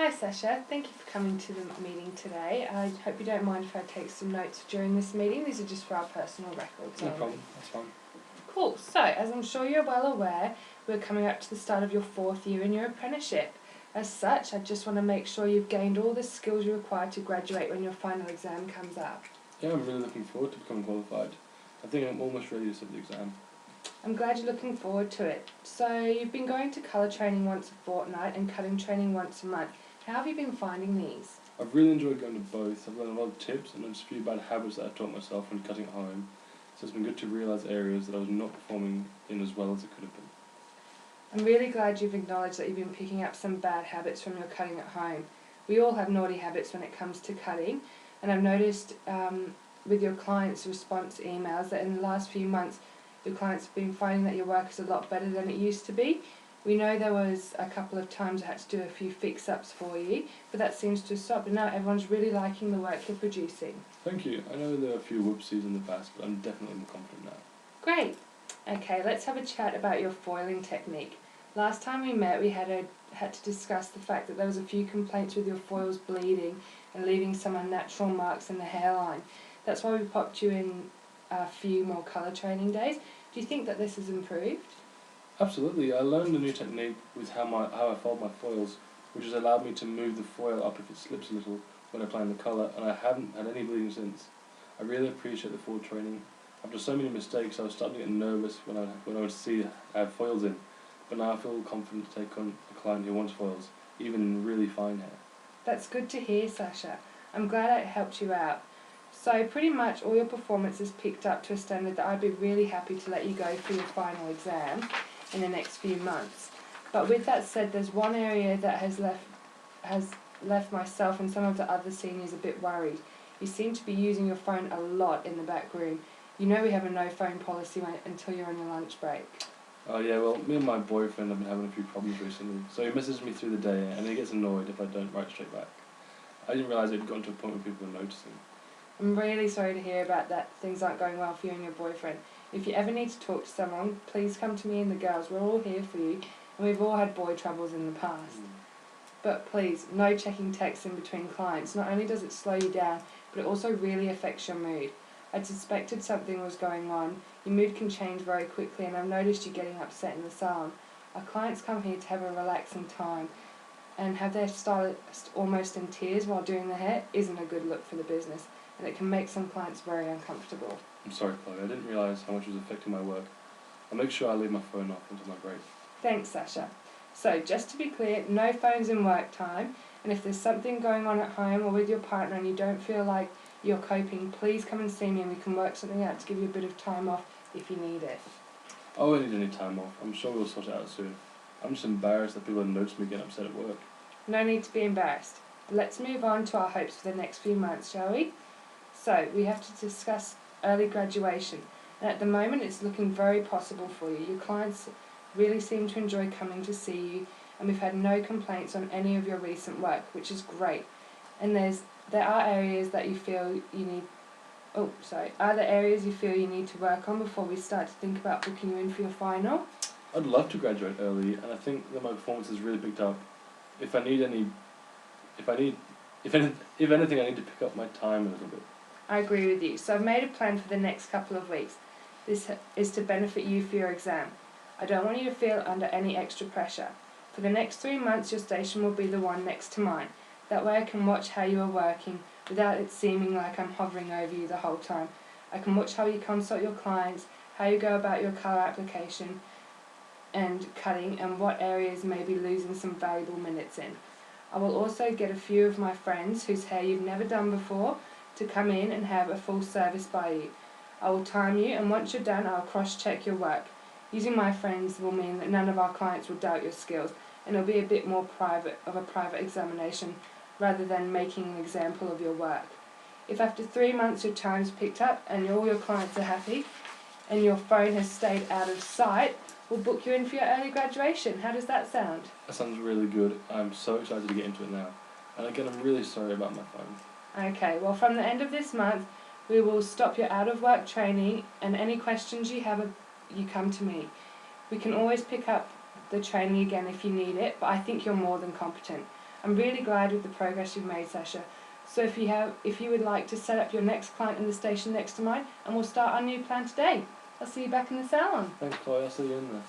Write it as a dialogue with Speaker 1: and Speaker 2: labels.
Speaker 1: Hi Sasha, thank you for coming to the meeting today. I hope you don't mind if I take some notes during this meeting. These are just for our personal records.
Speaker 2: No problem, that's fine.
Speaker 1: Cool. So, as I'm sure you're well aware, we're coming up to the start of your 4th year in your apprenticeship. As such, I just want to make sure you've gained all the skills you require to graduate when your final exam comes up.
Speaker 2: Yeah, I'm really looking forward to becoming qualified. I think I'm almost ready to sit the exam.
Speaker 1: I'm glad you're looking forward to it. So, you've been going to colour training once a fortnight and cutting training once a month. How have you been finding these?
Speaker 2: I've really enjoyed going to both. I've learned a lot of tips and just a few bad habits that I taught myself when cutting at home. So it's been good to realise areas that I was not performing in as well as it could have been.
Speaker 1: I'm really glad you've acknowledged that you've been picking up some bad habits from your cutting at home. We all have naughty habits when it comes to cutting, and I've noticed with your clients' response emails that in the last few months your clients have been finding that your work is a lot better than it used to be. We know there was a couple of times I had to do a few fix-ups for you, but that seems to have stopped, and now everyone's really liking the work you're producing.
Speaker 2: Thank you. I know there were a few whoopsies in the past, but I'm definitely more confident now.
Speaker 1: Great. Okay, let's have a chat about your foiling technique. Last time we met, we had to discuss the fact that there was a few complaints with your foils bleeding and leaving some unnatural marks in the hairline. That's why we popped you in a few more colour training days. Do you think that this has improved?
Speaker 2: Absolutely. I learned a new technique with how I fold my foils, which has allowed me to move the foil up if it slips a little when applying the colour, and I haven't had any bleeding since. I really appreciate the foil training. After so many mistakes, I was starting to get nervous when I would see I have foils in, but now I feel confident to take on a client who wants foils, even in really fine hair.
Speaker 1: That's good to hear, Sasha. I'm glad it helped you out. So pretty much all your performance is picked up to a standard that I'd be really happy to let you go for your final exam in the next few months. But with that said, there's one area that has left myself and some of the other seniors a bit worried. You seem to be using your phone a lot in the back room. You know we have a no phone policy until you're on your lunch break.
Speaker 2: Oh yeah, well, me and my boyfriend have been having a few problems recently, so he messages me through the day and he gets annoyed if I don't write straight back. I didn't realise it had gotten to a point where people were noticing.
Speaker 1: I'm really sorry to hear about that. Things aren't going well for you and your boyfriend. If you ever need to talk to someone, please come to me and the girls. We're all here for you, and we've all had boy troubles in the past. But please, no checking texts in between clients. Not only does it slow you down, but it also really affects your mood. I'd suspected something was going on. Your mood can change very quickly, and I've noticed you getting upset in the salon. Our clients come here to have a relaxing time, and have their stylist almost in tears while doing their hair isn't a good look for the business, and it can make some clients very uncomfortable.
Speaker 2: I'm sorry, Chloe, I didn't realise how much it was affecting my work. I'll make sure I leave my phone off until my break.
Speaker 1: Thanks, Sasha. So, just to be clear, no phones in work time, and if there's something going on at home or with your partner and you don't feel like you're coping, please come and see me and we can work something out to give you a bit of time off if you need it.
Speaker 2: I won't need any time off. I'm sure we'll sort it out soon. I'm just embarrassed that people have noticed me getting upset at work.
Speaker 1: No need to be embarrassed. Let's move on to our hopes for the next few months, shall we? So, we have to discuss early graduation, and at the moment it's looking very possible for you. Your clients really seem to enjoy coming to see you, and we've had no complaints on any of your recent work, which is great. And there are areas that you feel you need are there areas you feel you need to work on before we start to think about booking you in for your final?
Speaker 2: I'd love to graduate early, and I think that my performance has really picked up. If anything, I need to pick up my time a little bit.
Speaker 1: I agree with you. So I've made a plan for the next couple of weeks. This is to benefit you for your exam. I don't want you to feel under any extra pressure. For the next 3 months, your station will be the one next to mine. That way I can watch how you are working without it seeming like I'm hovering over you the whole time. I can watch how you consult your clients, how you go about your colour application and cutting, and what areas may be losing some valuable minutes in. I will also get a few of my friends whose hair you've never done before to come in and have a full service by you. I will time you, and once you're done, I'll cross-check your work. Using my friends will mean that none of our clients will doubt your skills, and it'll be a bit more private examination rather than making an example of your work. If after 3 months your time's picked up and all your clients are happy and your phone has stayed out of sight, we'll book you in for your early graduation. How does that sound?
Speaker 2: That sounds really good. I'm so excited to get into it now. And again, I'm really sorry about my phone.
Speaker 1: Okay, well from the end of this month, we will stop your out-of-work training, and any questions you have, you come to me. We can always pick up the training again if you need it, but I think you're more than competent. I'm really glad with the progress you've made, Sasha. So if you would like to set up your next client in the station next to mine, and we'll start our new plan today. I'll see you back in the salon.
Speaker 2: Thanks, Chloe. I'll see you in there.